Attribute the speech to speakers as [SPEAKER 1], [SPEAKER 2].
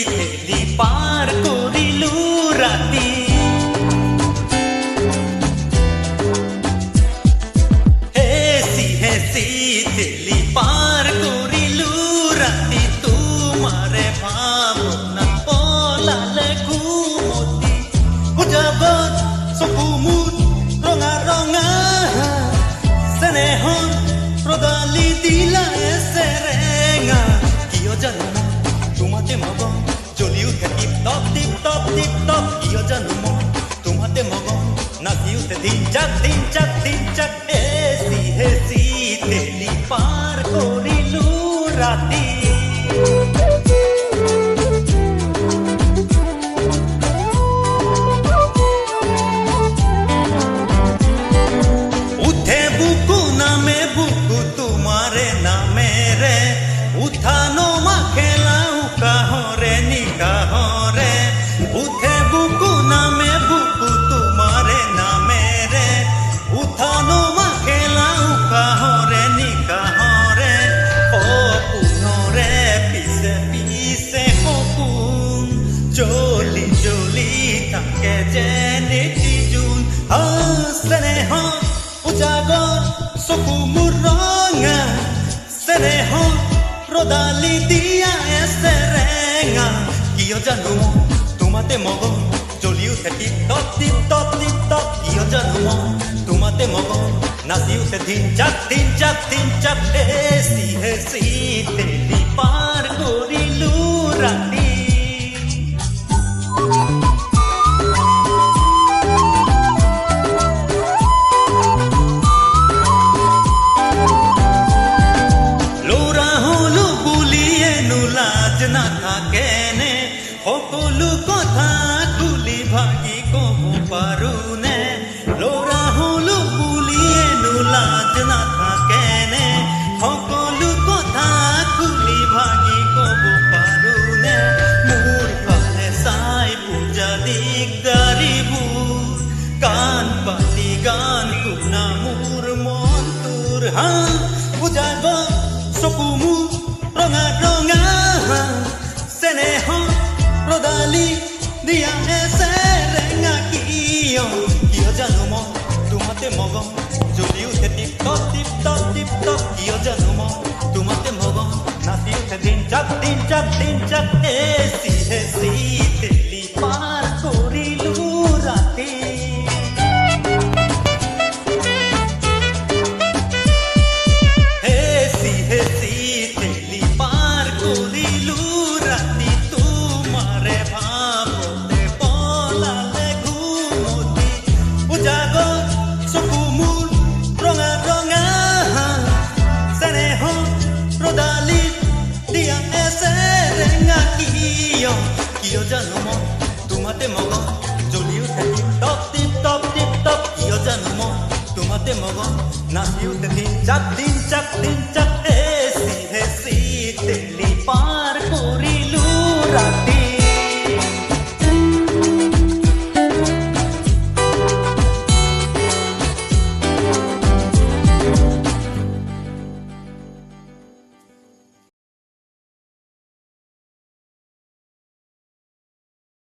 [SPEAKER 1] থেলি পাৰ কৰিলো ৰাতি হেচি থেলি পাৰ কৰিলো ৰাতি তোমাৰে ভাৱনা পলালে ঘুমতি উজাবত চকু মোৰ ৰঙা ৰঙা স্নেহৰ প্ৰদালি দিলা চেৰেঙা কিয় জানো তোমাতে মগন জ্বলি উঠে tip top tip top tip top কিয় জানো মই তোমাতে মগন নাচি উঠে দিন চাক হেচি থেলি পাৰ কৰিলো ৰাতি উঠে বুকু নামে বুকু তোমাৰে নামেৰে উঠা নমা খেলাও কাহরে নিকাহরে উঠে বুকু নামে বুকু তোমারে নামেরে উঠা নমা খেলাও কাহরে নিকাহরে সপোনরে পিছে পিছে সপোন জ্বলি জ্বলি থাকে যেনে জুন স্নেহ উজাগৰ চকু মোৰ ৰঙা স্নেহ ৰদালি দিয়া চেৰেঙা কিয় জানো তোমাতে মগন জ্বলি উঠে tip top tip top tip top কিয় জানো তোমাতে মগন নাচি উঠে দিন চাক হেচি থেলি পাৰ কৰিলো ৰাতি নাথাকেনে সকলো কথা খুলি ভাগি ক'ব পাৰোনে ল'ৰা হলো বুলিয়েনো লাজ নাথাকেনে সকলো কথা খুলি ভাগি ক'ব পাৰোনে মোৰ ফালে চাই পূজা দিগদাৰিবোৰ কাণ পাতি গান শুনা মোৰ মন তোৰ বুজাব চকু মোৰ ৰঙা ৰঙা স্নেহ প্ৰদালি দিয়া চেৰেঙা কিয় জানো মই তোমাতে মগন জ্বলি উঠে tip top tip top tip top কিয় জানো মই তোমাতে মগন নাচি উঠে দিন চাক হেচি থেলি পাৰ কৰিলো ৰাতি কিয় জানো মই তোমাতে মগন জ্বলি উঠে টিপ টপ কিয় জানো মই তোমাতে মগন নাচি উঠে দিন চাক